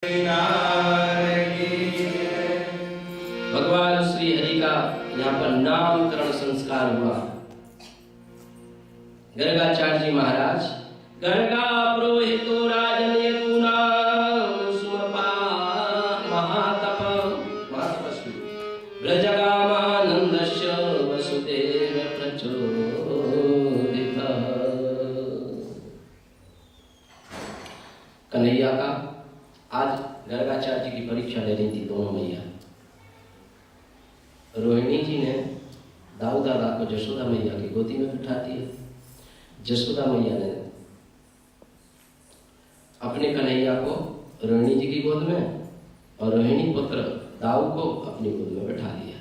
भगवान श्री हरि का यहाँ पर नामकरण संस्कार हुआ। गर्गाचार्य जी महाराज गर्गा पुरोहितो राजन यदूनाम सुमपा महातपस्वी ब्रजगामानंदस्य वसुदेव प्रचोदितः। कन्हैया का आज गर्गाचार्य जी की परीक्षा ले रही थी दोनों मैया। रोहिणी जी ने दाऊ दादा को जशोदा मैया की गोदी में बिठा दिया। जशोदा मैया ने अपने कन्हैया को रोहिणी जी की गोद में और रोहिणी पुत्र दाऊ को अपनी गोद में बिठा दिया।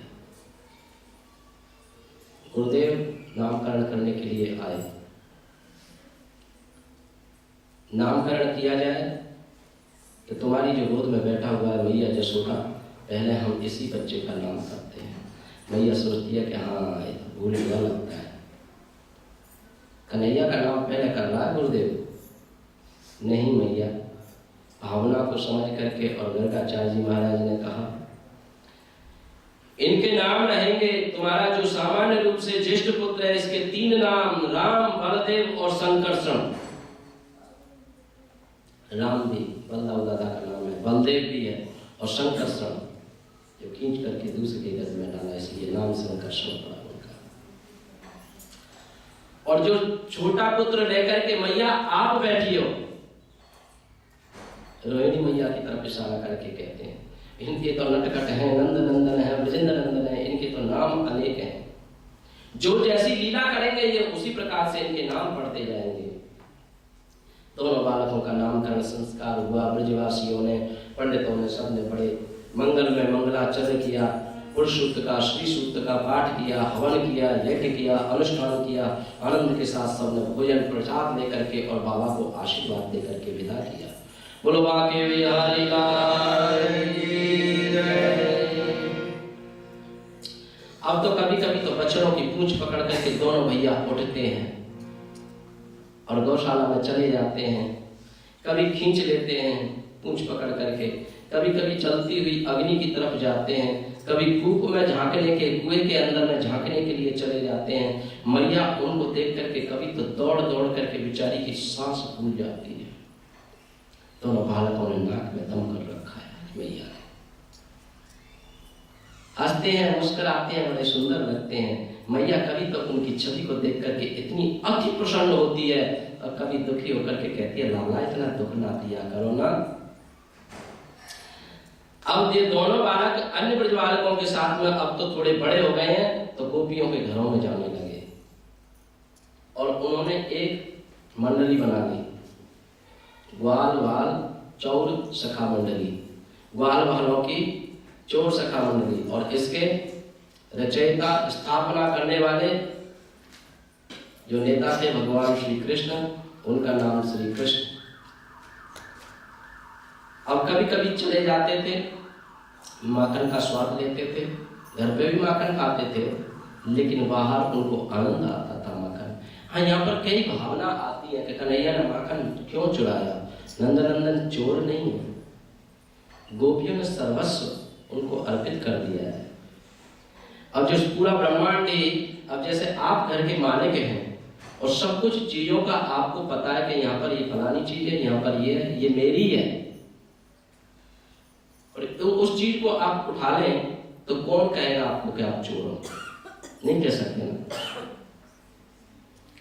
गुरुदेव नामकरण करने के लिए आए। नामकरण किया जाए तो तुम्हारी जो गोद में बैठा हुआ है मैया जशोदा, पहले हम इसी बच्चे का नाम करते हैं। मैया सोचती है कि हाँ भूल गया लगता है, कन्हैया का नाम पहले कर रहा है गुरुदेव। नहीं मैया, भावना को समझ करके और गर्गाचार्य जी महाराज ने कहा इनके नाम रहेंगे, तुम्हारा जो सामान्य रूप से ज्येष्ठ पुत्र है इसके 3 नाम राम, बलदेव और संकर्षण। राम भी बलदाऊ दादा का नाम है, बलदेव भी है और संकर्षण जो खींच करके दूसरे के गर्भ में डाला, इसलिए नाम संकर्षण पड़ा उनका। और जो छोटा पुत्र लेकर के मैया आप बैठी हो, रोहिणी मैया की तरफ इशारा करके कहते हैं इनके तो नटखट हैं, नंद नंदन है, ब्रजेंद्र नंदन है, इनके तो नाम अनेक हैं। जो जैसी लीला करेंगे ये उसी प्रकार से इनके नाम पढ़ते जाएंगे। दोनों बालकों का नामकरण संस्कार हुआ। ब्रजवासियों ने, पंडितों ने, सब ने बड़े मंगल में मंगलाचरण किया। पुरुष सूक्त का, श्री सूक्त का पाठ किया, हवन किया, यज्ञ किया, अनुष्ठान किया। आनंद के साथ सबने भोजन प्रसाद लेकर के और बाबा को आशीर्वाद देकर के विदा किया। बोलो बाके बिहारी लाल की जय। अब तो कभी कभी तो बच्चों की पूंछ पकड़ करके दोनों भैया उठते हैं और गौशाला में चले जाते हैं। कभी खींच लेते हैं पूंछ पकड़ करके, कभी कभी चलती हुई अग्नि की तरफ जाते हैं, कभी कूप में झांकने के, कुएं के अंदर में झांकने के लिए चले जाते हैं। मैया उनको देख करके कभी तो दौड़ दौड़ करके बेचारी की सांस फूल जाती है। दोनों बालकों ने नाक में दम कर रखा है। मैया हंसते हैं, मुस्कुराते हैं, बड़े सुंदर लगते हैं। मैया कभी तो उनकी छवि को देख करके इतनी अति प्रसन्न होती है और कभी दुखी होकर के कहती है लाला इतना दुख ना दिया करो ना। अब ये दोनों बालक अन्य ब्रज बालकों के साथ में अब तो थोड़े बड़े हो गए हैं, तो गोपियों के घरों में जाने लगे और उन्होंने एक मंडली बना ली, ग्वाल वाल चौर सखा मंडली। ग्वाल वालों की चोर सखा मंडली। और इसके रचयिता, स्थापना करने वाले जो नेता थे भगवान श्री कृष्ण, उनका नाम श्री कृष्ण। अब कभी कभी चले जाते थे, माखन का स्वाद लेते थे, घर पे भी माखन खाते थे, लेकिन बाहर उनको आनंद आता था माखन। हाँ, यहाँ पर कई भावना आती है कि कन्हैया ने माखन क्यों चुराया। नंदनंदन चोर नहीं है, गोपियों ने सर्वस्व उनको अर्पित कर दिया है। अब जो पूरा ब्रह्मांड ही, अब जैसे आप घर के मालिक हैं और सब कुछ चीजों का आपको पता है कि यहाँ पर ये फलानी चीज है, यहाँ पर ये है, ये मेरी है, और तो उस चीज को आप उठा लें तो कौन कहेगा आपको कि आप चोर हो? नहीं कह सकते ना।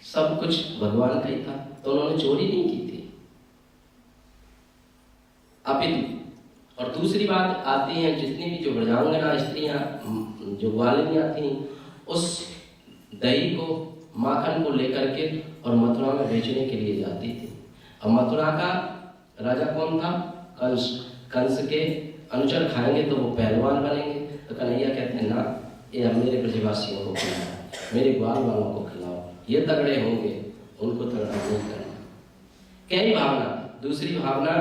सब कुछ भगवान का ही था, तो उन्होंने चोरी नहीं की थी अपितु। और दूसरी बात आती है, जितनी भी जो ब्रजांगना स्त्रियां जो ग्वालिनियां थी, उस दही को, माखन को लेकर के और मथुरा में बेचने के लिए जाती थी। और मथुरा का राजा कौन था? कंस। कंस के अनुचर खाएंगे तो वो पहलवान बनेंगे। तो कन्हैया कहते हैं ना, ये अब मेरे ब्रजवासियों को खिलाओ, मेरे ग्वाल वालों को खिलाओ, ये तगड़े होंगे, उनको तगड़ा नहीं करना। कई भावना। दूसरी भावना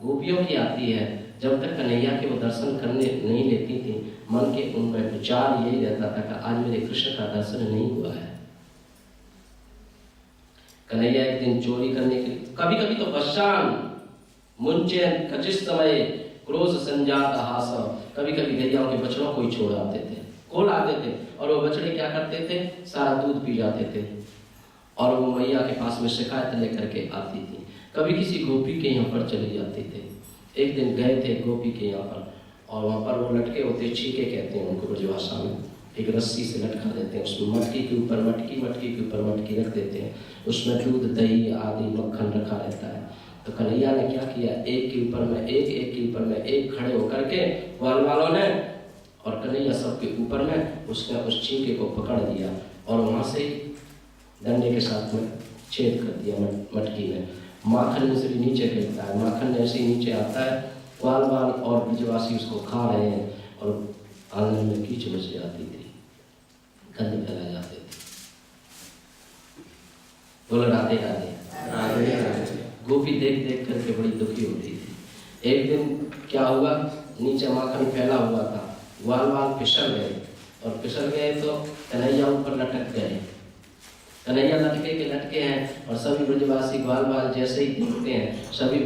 गोपियों की आती है, जब तक कन्हैया के वो दर्शन करने नहीं लेती थी, मन के उनका विचार यही रहता था कि आज मेरे कृष्ण का दर्शन नहीं हुआ है। कन्हैया एक दिन चोरी करने के लिए, कभी कभी तो पश्चान मुंचे कचित समय क्रोध संजात हास, कभी कभी गैयाओं के बछड़ों को ही छोड़ आते थे, खोल आते थे, और वो बछड़े क्या करते थे, सारा दूध पी जाते थे, और वो मैया के पास में शिकायत लेकर के आती थी। कभी किसी गोपी के यहाँ पर चले जाते थे। एक दिन गए थे गोपी के यहाँ पर, और वहाँ पर वो लटके होते, छीके कहते हैं उनको ब्रजभाषा में, एक रस्सी से लटका देते हैं, उसमें मटकी के ऊपर मटकी, मटकी के ऊपर मटकी रख देते हैं, उसमें दूध दही आदि मक्खन रखा रहता है। तो कन्हैया ने क्या किया, एक के ऊपर में एक, एक के ऊपर में एक खड़े होकर के ग्वाल वालों ने, और कन्हैया सबके ऊपर में उसने उस छीके को पकड़ दिया और वहाँ से डंडे के साथ में छेद कर दिया मटकी में। माखन में से भी नीचे गिरता है, माखन ऐसे ही नीचे आता है, ग्वाल वाल और ब्रजवासी उसको खा रहे हैं, और आंगन में कीच मच जाती थी, गंद फैला जाते थे। बोलो राधे राधे। गोपी देख देख करके बड़ी दुखी होती थी। एक दिन क्या हुआ, नीचे माखन फैला हुआ था, ग्वाल वाल फिसल गए, और फिसल गए तो कन्हैया ऊपर लटक गए। कन्हैया लटके के लटके हैं, और सभी ब्रजवासी ग्वाल वाल जैसे ही देखते हैं, सभी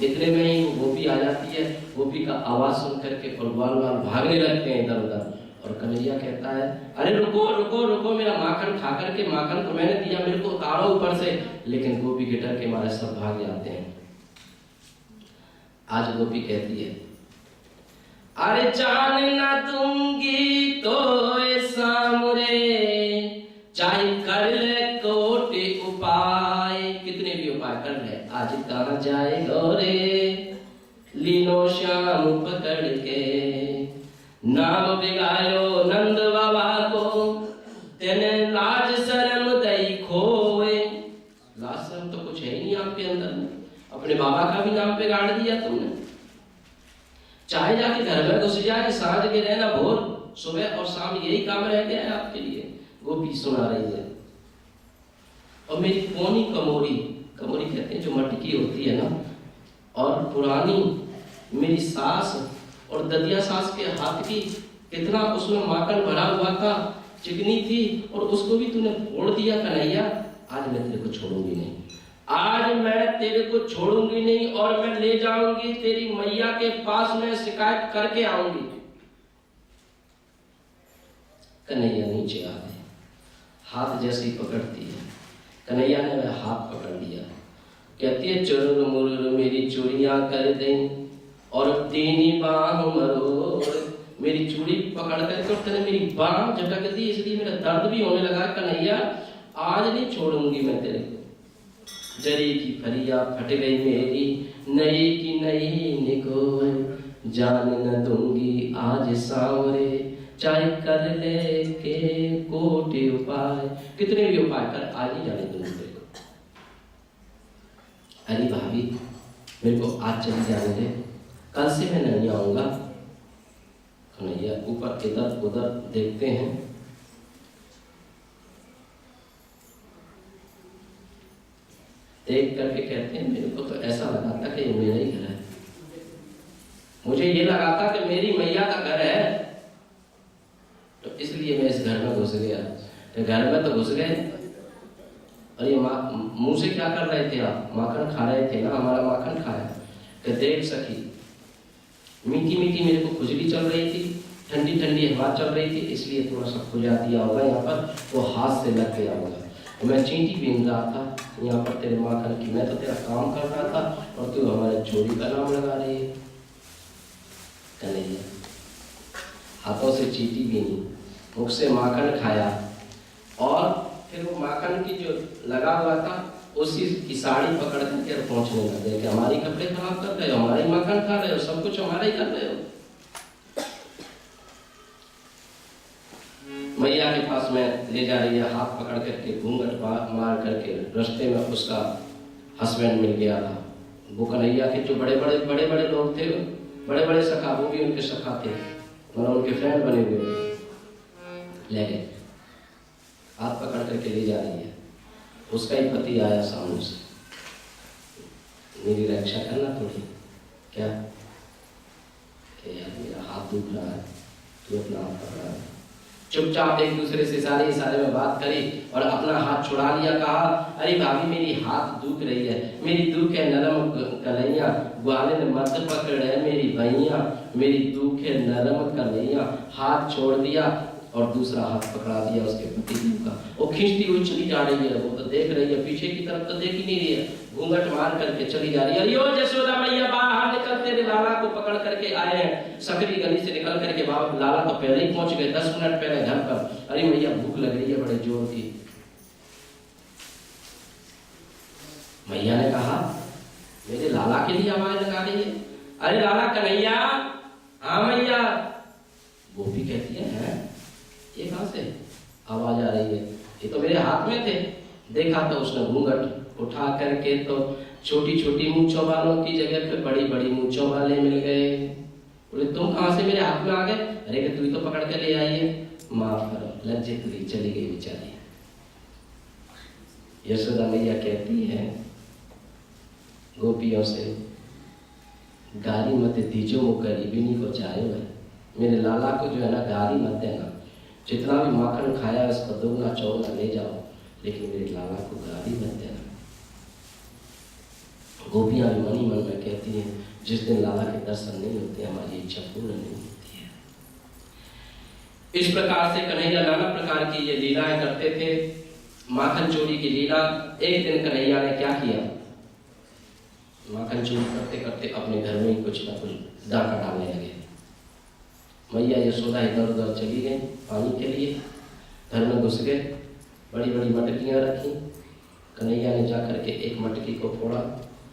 इतने में ही गोपी आ जाती है। गोपी का आवाज सुन करके और ग्वाल वाल भागने लगते हैं इधर उधर, और कन्हैया कहता है, अरे रुको रुको रुको, मेरा माखन खा करके, माखन तो मैंने दिया, मेरे को उतारो ऊपर से। लेकिन गोपी के डर के मारे सब भाग जाते हैं। आज गोपी कहती है, अरे जान ना दूंगी तो सामरे, चाहे कर ले कोटि उपाय, कितने भी उपाय कर ले, आज कहाँ जाए गौरे, लीनो श्याम पकड़ के, नाम बिगायो नंद बाबा को, तेने लाज शर्म दई खोए। लाज शर्म तो कुछ है ही नहीं आपके अंदर में, अपने बाबा का भी नाम बिगाड़ दिया तुमने। चाहे जाके घर में घुस जाए, सांझ के रहना भोर, सुबह और शाम यही काम रह गया है आपके लिए। गोपी सुना रही है, और मेरी पोनी कमोरी, कमोरी कहते हैं जो मटकी होती है ना, और पुरानी मेरी सास और ददिया सास के हाथ की, कितना उसमें माखन भरा हुआ था, चिकनी थी, और उसको भी तूने फोड़ दिया कन्हैया। आज मैं तेरे को छोड़ूंगी नहीं, आज मैं तेरे को छोड़ूंगी नहीं, और मैं ले जाऊंगी तेरी मैया के पास में, शिकायत करके आऊंगी। कन्हैया नीचे आ गए, हाथ जैसे ही पकड़ती है, कन्हैया ने वह हाथ पकड़ लिया, कहती है, चुरुर मुरुर मेरी चूड़ियां कर दें, और तेनी बाह मरोड़, मेरी चूड़ी पकड़ कर तेने मेरी बाह झटक दी, इसलिए मेरा दर्द भी होने लगा। कन्हैया आज नहीं छोड़ूंगी मैं तेरे को। जरी की फरिया फट गई मेरी, नई की नई निको, जान न दूंगी आज सांवरे, चाहे कर ले के कोटि उपाय, कितने भी उपाय कर, आज ही जाने दूंगी तेरे को। अरे भाभी मेरे को आज चली जाने दे, कल से मैं नहीं आऊंगा। कन्हैया ऊपर इधर उधर देखते हैं, देख करके कहते हैं, मेरे को तो ऐसा लगा था कि ये मेरा ही घर है, मुझे ये लगा था कि मेरी मैया का घर है, तो इसलिए मैं इस घर में घुस गया। तो घर में तो घुस गए, और ये मुंह से क्या कर रहे थे आप, माखन खा रहे थे ना, हमारा माखन खाया। कि देख सकी, मीठी मीठी मेरे को खुजली चल रही थी, ठंडी ठंडी हवा चल रही थी, इसलिए थोड़ा सा खुजा दिया होगा यहाँ पर, वो हाथ से लग गया होगा। तो मैं चींटी बीन रहा था यहाँ पर तेरे माखन की, मैं तो तेरा काम कर रहा था, और तू हमारे चोरी का नाम लगा रही है। कन्हैया हाथों से चींटी बीनी, मुख से माखन खाया, और फिर वो माखन की जो लगा हुआ था उसी की साड़ी पकड़ करके पहुंचने लगे कि हमारी कपड़े खराब कर रहे हो, हमारी माखन खा रहे हो, सब कुछ हमारा ही कर रहे हो। मैया के पास में ले जा रही है, हाथ पकड़ करके घूंघट मार करके। रास्ते में उसका हस्बैंड मिल गया था, वो कन्हैया के जो बड़े बड़े लोग थे, बड़े बड़े सखा, वो भी उनके सखा थे, मतलब उनके फ्रेंड बने हुए थे। ले गए, हाथ पकड़ करके ले जा रही है। उसका ही पति आया सामने से, मेरी रक्षा करना थोड़ी, क्या कि यार मेरा हाथ दुख रहा है, तू अपना हाथ पकड़ा है, चुपचाप एक दूसरे से इशारे में बात करी और अपना हाथ छुड़ा लिया। कहा, अरे भाभी मेरी हाथ दुख रही है, मेरी दुख है नरम कलैया, ग्वालिन मत पकड़े मेरी भैया, मेरी दुख है नरम कलैया। हाथ छोड़ दिया और दूसरा हाथ पकड़ा दिया उसके पति का। वो खींचती हुई चली जा रही है, वो तो देख रही है, पीछे की तरफ तो देख ही नहीं रही है, घूंघट मार करके चली जा रही है। अयो जसोदा मैया बाहर निकल, तेरे लाला को पकड़ करके आए हैं। सकरी गली से निकल करके बाबा लाला तो पहले ही पहुंच गए, 10 मिनट पहले घर पर। अरे मैया भूख लग रही है बड़े जोर की। मैया ने कहा, मेरे लाला के लिए आवाज लगा रही है? अरे लाला कन्हैया। हाँ मैया। गोपी कहती है ये कहां से आवाज आ रही है? ये तो मेरे हाथ में थे। देखा तो उसने घूंघट उठा करके तो छोटी छोटी मूंछों वालों की जगह पे बड़ी बड़ी मूंछों वाले मिल गए। बोले तुम कहां से मेरे हाथ में आ गए? अरे कि तू ही तो पकड़ के ले आई है। माफ करो, लज्जित हुई, चली गई बेचारी। यशोदा मैया कहती है गोपियों से, गाली मत दीजो वो गरीबी नहीं को जाए। मेरे लाला को जो है ना गाली मत देना, जितना भी माखन खाया उसको दोगुना चौगुना ले जाओ, लेकिन मेरे लाला को गाली मत देना। गोपियां भी मनी मन में कहती हैं, जिस दिन लाला के दर्शन नहीं होते हमारी इच्छा पूर्ण नहीं होती है। इस प्रकार से कन्हैया नाना प्रकार की ये लीलाएं करते थे। माखन चोरी की लीला, एक दिन कन्हैया ने क्या किया, माखन चोरी करते करते अपने घर में ही कुछ न कुछ डाका डालने लगे। मैया यशोदा इधर उधर चली गई पानी के लिए, घर में घुस गए, बड़ी बड़ी मटकियां रखी। कन्हैया ने जाकर के एक मटकी को फोड़ा,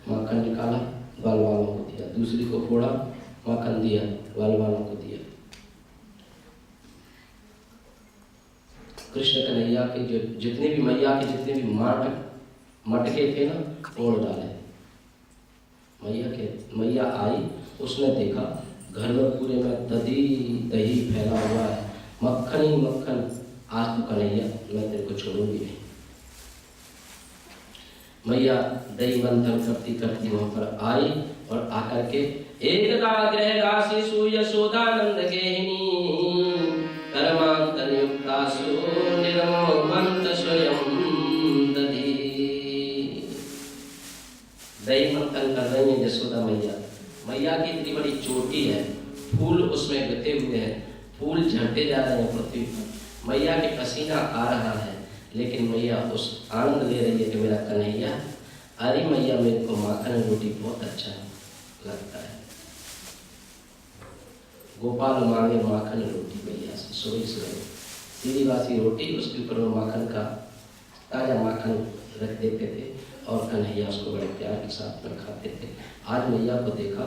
माखन निकाला, बाल वालों को दिया। दूसरी को फोड़ा, माखन दिया, बाल वालों को दिया। कृष्ण कन्हैया के जो जितने भी मैया के जितने भी मटके थे ना, तोड़ डाले। मैया आई, उसने देखा घर में पूरे में दही फैला हुआ है, मक्खन ही मक्खन। आज तो कन्हैया मैं तेरे को छोड़ूंगी नहीं। मैया दही मंथन करती करती वहां पर आई और आकर के एकदा ग्रह राशि सु यशोदानंद गेहिनी कर्मांतरयुक्तासु निर्ममंत स्वयं दधी। दही मंथन कर रही है यशोदा मैया। मैया की इतनी बड़ी चोटी है, फूल उसमें गते हुए हैं, फूल झड़ते जा रहे हैं पृथ्वी पर। मैया के पसीना आ रहा है, लेकिन मैया उस आनंद ले रही है कि मेरा कन्हैया, अरे मैया मेरे को माखन रोटी बहुत अच्छा लगता है। गोपाल मांगे माखन रोटी मैया से, सोई सीधी बासी रोटी, उसके ऊपर माखन का ताजा माखन रख देते थे और कन्हैया उसको बड़े प्यार के साथ में खाते थे। आज मैया को देखा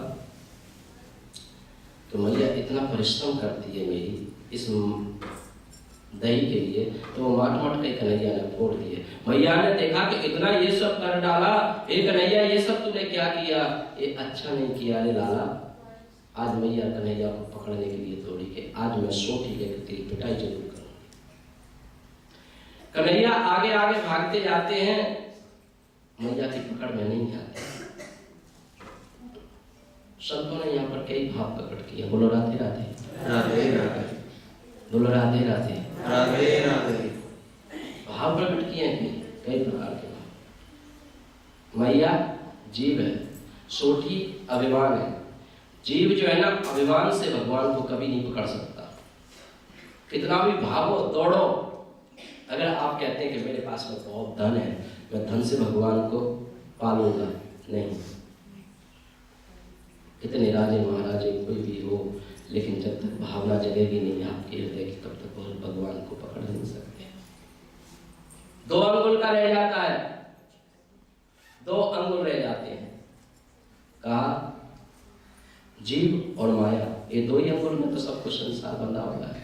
तो मैया इतना परिश्रम करती है मेरी इस दही के लिए, तो वो माट माट के कन्हैया ने फोड़ दिए। मैया ने देखा कि इतना ये सब कर डाला, कन्हैया ये सब तूने क्या किया, ये अच्छा नहीं किया रे लाला। आज मैया कन्हैया को पकड़ने के लिए दौड़ी के आज मैं सोटी के तेरी पिटाई जरूर करूंगी। कन्हैया आगे आगे भागते जाते हैं, मैया की पकड़ में नहीं आते। संतों ने यहाँ पर कई भाव प्रकट किया। बोलो राधे राधे, राधे राधे, बोलो राधे राधे, राधे राधे। भाव प्रकट किए हैं कई प्रकार के भाव। मैया जीव है, सोठी अभिमान है। जीव जो है ना, अभिमान से भगवान को कभी नहीं पकड़ सकता। कितना भी भागो दौड़ो, अगर आप कहते हैं कि मेरे पास में बहुत धन है, मैं धन से भगवान को पालूंगा, नहीं। कितने राजे महाराजे कोई भी हो, लेकिन जब तक भावना जगेगी नहीं आपके हृदय की, तब तक भगवान को पकड़ नहीं सकते। 2 अंगुल का रह जाता है, 2 अंगुल रह जाते हैं। कहा जीव और माया, ये 2 ही अंगुल में तो सब कुछ संसार बंधा हुआ है।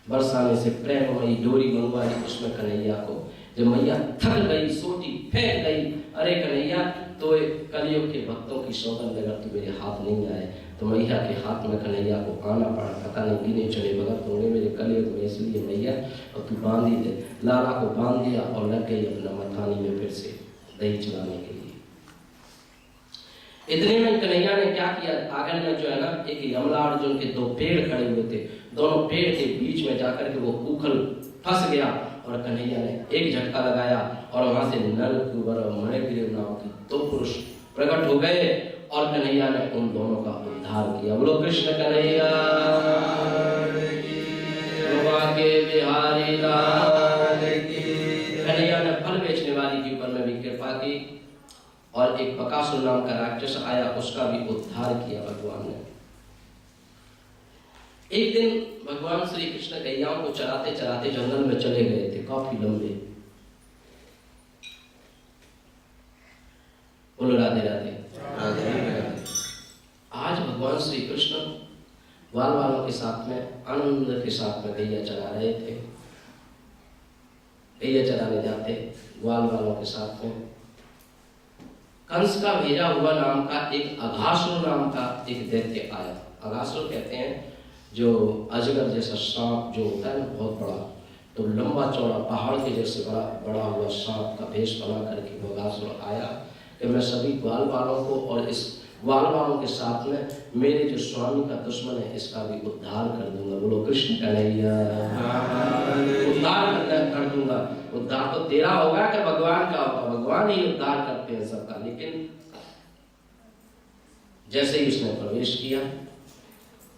बरसाने से प्रेममयी डोरी मंगवाई उसमें कन्हैया को। जब मैया थक गई, सोटी फेंक गई, अरे कन्हैया तो कलियुग के भक्तों की सौगंध, अगर तू मेरे हाथ नहीं आए तो मैया के हाथ में कन्हैया को आना पड़ा। पता नहीं गिने चुने भगत होंगे मेरे कलियुग में, इसलिए मैया और तू बांध ही दे। लाला को बांध दिया और लग गई अपना मथानी में फिर से दही चलाने के लिए। इतने में कन्हैया ने क्या किया, आंगन में जो है ना एक यमला अर्जुन के 2 पेड़ खड़े हुए थे, दोनों पेड़ के बीच में जाकर के वो उखल फंस गया और कन्हैया ने एक झटका लगाया और वहां से नल कुंवर और मणिग्रीव नाम के 2 पुरुष प्रकट हो गए और कन्हैया ने उन दोनों का उद्धार किया। बोलो कृष्ण कन्हैया के बिहारी लाल की। कन्हैया ने फल बेचने वाली के ऊपर में भी कृपा की और एक बकासुर नाम का राक्षस आया, उसका भी उद्धार किया भगवान ने। एक दिन भगवान श्री कृष्ण गैयाओं को चराते चराते जंगल में चले गए थे, काफी लंबे। बोलो राधे राधे। आज भगवान श्री कृष्ण ग्वाल वालों के साथ में आनंद के साथ में गैया चरा रहे थे। गैया चराने जाते ग्वाल वालों के साथ में कंस का भेजा हुआ नाम का एक अघासुर नाम का एक दैत्य आया। अघासुर कहते हैं जो अजगर जैसा सांप जो होता है ना, बहुत बड़ा, तो लंबा चौड़ा पहाड़ के जैसे बड़ा हुआ सांप का भेष बना करके वो अघासुर आया कि मैं सभी ग्वाल वालों को और इस ग्वाल वालों के साथ में मेरे जो स्वामी का दुश्मन है इसका भी उद्धार कर दूंगा। बोलो कृष्ण कन्हैया। उद्धार कर दूंगा। उद्धार तो तेरा होगा कि भगवान का होगा, भगवान ही उद्धार करते हैं सबका। लेकिन जैसे ही उसने प्रवेश किया,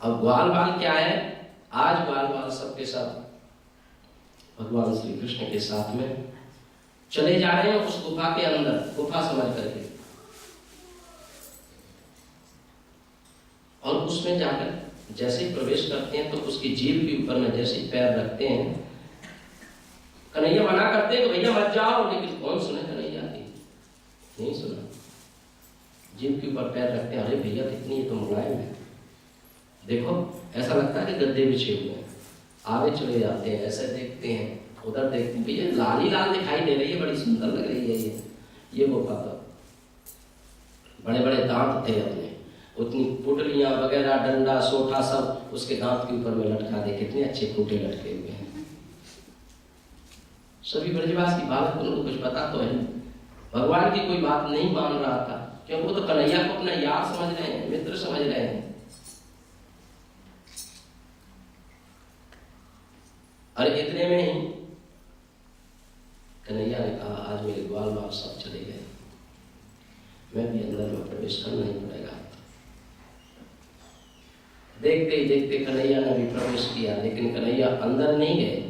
अब ग्वाल बाल क्या है, आज ग्वाल बाल सबके साथ भगवान श्री कृष्ण के साथ में चले जा रहे हैं उस गुफा के अंदर, गुफा समझ करके, और उसमें जाकर जैसे ही प्रवेश करते हैं तो उसकी जीभ के ऊपर में जैसे ही पैर रखते हैं, कन्हैया मना करते हैं कि भैया मत जाओ, लेकिन कौन सुने कन्हैया की, नहीं सुना। जीभ के ऊपर पैर रखते हैं, अरे भैया कितनी तो मुलायम है, देखो ऐसा लगता है कि गद्दे बिछे हुए हैं। आगे चले जाते हैं, ऐसे देखते हैं, उधर देखते हैं, भैया लाल ही लाल दिखाई दे रही है, बड़ी सुंदर लग रही है ये गुफा। तो बड़े बड़े दांत थे अपने, उतनी पुटलियां वगैरह, डंडा सोठा सब उसके दांत के ऊपर में लटका दे, कितने अच्छे खूंटे लटके हुए हैं। सभी ब्रजवासी बालक उनको कुछ पता तो है, भगवान की कोई बात नहीं मान रहा था, क्योंकि वो तो कन्हैया को अपना यार समझ रहे हैं, मित्र समझ रहे हैं। और इतने में ही कन्हैया ने कहा आज मेरे ग्वाल बाल सब चले गए, मैं भी अंदर में प्रवेश करना ही पड़ेगा। देखते ही देखते कन्हैया ने भी प्रवेश किया, लेकिन कन्हैया अंदर नहीं गए,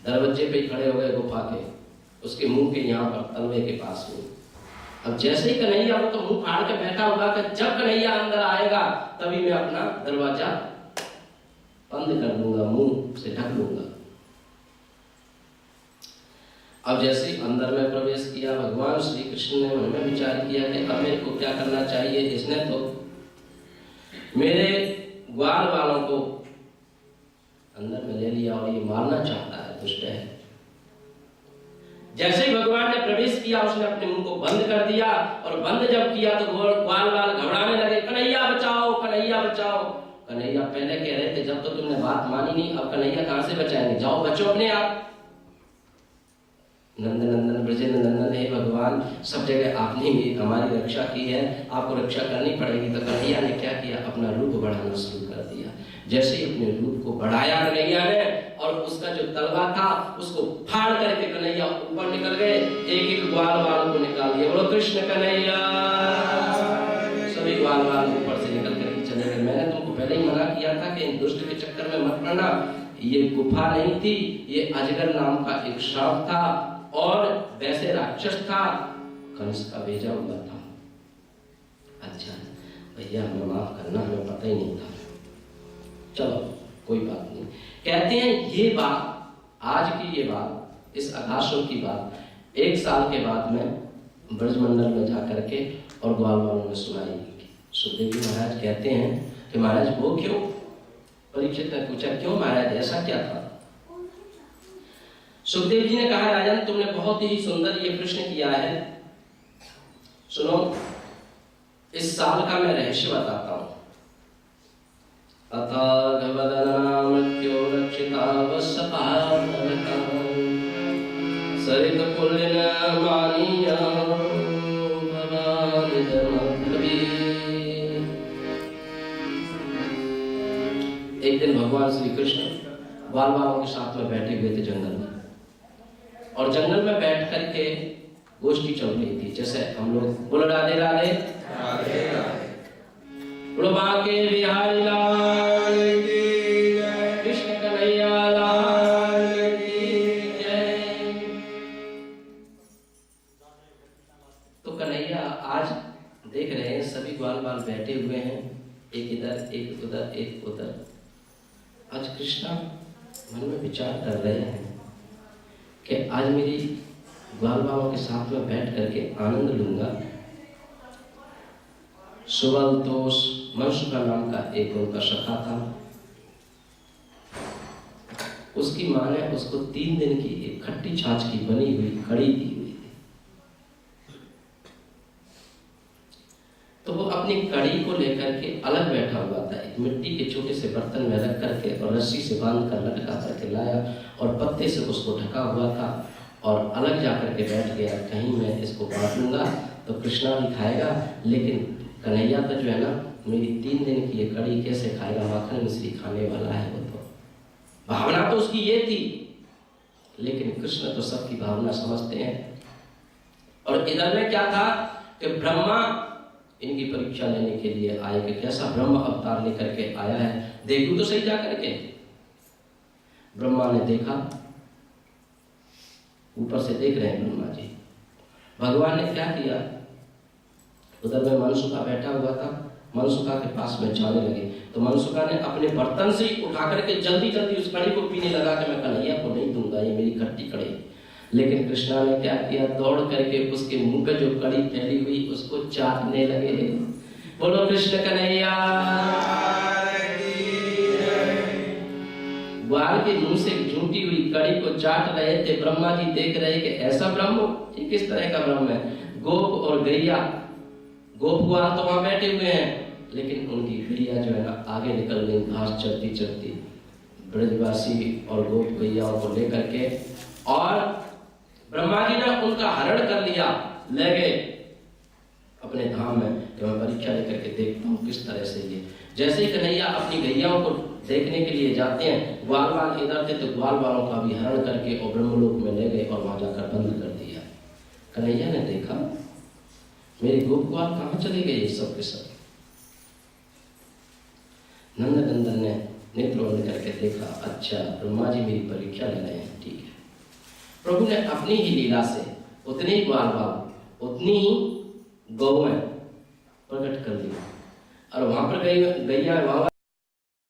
दरवाजे पे खड़े हो गए गुफा के, उसके मुंह के यहाँ पर तलवे के पास में। अब जैसे ही कन्हैया वो तो मुंह फाड़ के बैठा हुआ कि जब कन्हैया अंदर आएगा तभी मैं अपना दरवाजा बंद कर दूंगा, मुंह से ढक लूंगा। अब जैसे ही अंदर में प्रवेश किया, भगवान श्री कृष्ण ने मन में विचार किया कि अब मेरे को क्या करना चाहिए। इसने तो मेरे ग्वाल वालों को अंदर में ले लिया और ये मारना चाहता है, दुष्ट है। जैसे ही भगवान ने प्रवेश किया, उसने अपने मुंह को बंद कर दिया, और बंद जब किया तो ग्वाल वाल घबराने लगे, कन्हैया बचाओ, कन्हैया बचाओ। कन्हैया पहले कह रहे थे जब तो तुमने बात मानी नहीं, अब कन्हैया कहां से बचाएंगे, जाओ बचो अपने आप। नंदन नंदन ब्रजेंद्र नंदन है भगवान, सब जगह आपने भी हमारी रक्षा की है, आपको रक्षा करनी पड़ेगी। तो कन्हैया ने क्या किया, अपना रूप बढ़ाना शुरू कर दिया। जैसे ही अपने रूप को बढ़ाया कन्हैया ने, और उसका जो तलवा था उसको फाड़ करके कन्हैया ऊपर निकल गए, एक एक ग्वाल वाल को निकाल दिया। बोलो कृष्ण कन्हैया। सभी ग्वाल वाल ऊपर से निकल करके चले गए। मैंने तुमको पहले ही मना किया था कि इन दुष्ट के चक्कर में मत पड़ना। ये गुफा नहीं थी, ये अजगर नाम का एक सांप था, और वैसे राक्षस था, कंस का भेजा हुआ था। अच्छा भैया हमें माफ करना, हमें पता ही नहीं था, चलो कोई बात नहीं। कहते हैं ये बात, आज की ये बात, इस अघासुर की बात 1 साल के बाद में ब्रजमंडल में जाकर के और ग्वाल वालों ने सुनाई। सुखदेव जी महाराज कहते हैं कि महाराज वो क्यों, परीक्षित ने पूछा क्यों महाराज ऐसा क्या था। सुखदेव जी ने कहा राजन तुमने बहुत ही सुंदर ये प्रश्न किया है, सुनो इस साल का मैं रहस्य बताता हूं। अथागवदनामृत्यो रक्षितावसपादनकं सरितपुल्लिनमानीय भवानि धर्मप्रवीर एक दिन भगवान श्री कृष्ण ग्वाल बालों के साथ में बैठे हुए थे जंगल में, और जंगल में बैठ करके गोष्ठी चल रही थी। जैसे हम लोग बोलो राधे राधे, राधे राधे। बोलो बांके बिहारी लाल की जय, कृष्ण कन्हैया लाल की जय। तो कन्हैया आज देख रहे हैं सभी ग्वाल बाल बैठे हुए हैं, एक इधर एक उधर एक उधर। आज कृष्णा मन में विचार कर रहे हैं कि आज मेरी ग्वाल बालों के साथ में बैठ करके आनंद लूंगा। सुबलतोष मनसुका नाम का एक उनका सखा था, उसकी माँ ने उसको 3 दिन की एक खट्टी छाछ की बनी हुई कड़ी दी हुई थी। तो वो अपनी कड़ी को लेकर के अलग बैठा हुआ था, एक मिट्टी के छोटे से बर्तन में रख करके और रस्सी से बांध कर लटका करके लाया और पत्ते से उसको ढका हुआ था और अलग जाकर के बैठ गया। कहीं मैं इसको बांट लूंगा तो कृष्णा भी खाएगा, लेकिन कन्हैया तो जो है ना मेरी 3 दिन की ये कड़ी कैसे खाएगा, माखन मिश्री खाने वाला है। वो तो भावना तो उसकी ये थी, लेकिन कृष्ण तो सबकी भावना समझते हैं। और इधर में क्या था कि ब्रह्मा इनकी परीक्षा लेने के लिए आए कि कैसा ब्रह्म अवतार लेकर के आया है, देखूं तो सही जा करके। ब्रह्मा ने देखा, ऊपर से देख रहे हैं ब्रह्मा जी। भगवान ने क्या किया, उधर में मनसुका बैठा हुआ था, मनसुका के पास में जाने लगे तो मनसुका ने अपने बर्तन से ही उठा करके जल्दी जल्दी उस कड़ी को पीने लगा कि मैं कन्हैया को नहीं दूंगा, ये मेरी खट्टी कड़ी। लेकिन कृष्णा ने क्या किया, दौड़ करके उसके मुंह पे जो कड़ी फैली हुई उसको चाटने लगे। बोलो कृष्ण कन्हैया। ग्वाल के मुंह से झूठी हुई कड़ी को चाट रहे थे। ब्रह्मा जी देख रहे कि ऐसा ब्रह्म, ये किस तरह का ब्रह्म है। गोप और गैया, गोप ग्वाल तो वहां बैठे हुए हैं, लेकिन उनकी गैया जो है ना आगे निकल गई घास चरती चरती। ब्रजवासी और गोप गैयाओं को लेकर के, और ब्रह्मा जी ने उनका हरण कर लिया, ले गए अपने धाम में कि मैं परीक्षा लेकर के देखता हूँ किस तरह से ये। जैसे ही कन्हैया अपनी गैयाओं को देखने के लिए जाते हैं, ग्वाल बाल इधर थे तो ग्वाल बालों का भी हरण करके और ब्रह्मलोक में ले गए और वहां जाकर बंद कर दिया। कन्हैया ने देखा मेरे गोप ग्वाल कहाँ चले गए सब के सब। नंद नंदन ने नेत्र बंद करके देखा, अच्छा ब्रह्मा जी मेरी परीक्षा ले रहे हैं, ठीक है। प्रभु ने अपनी ही लीला से उतने ही ग्वाल बाल, उतनी ही गौएं प्रकट कर दी, और वहां पर गैया वहां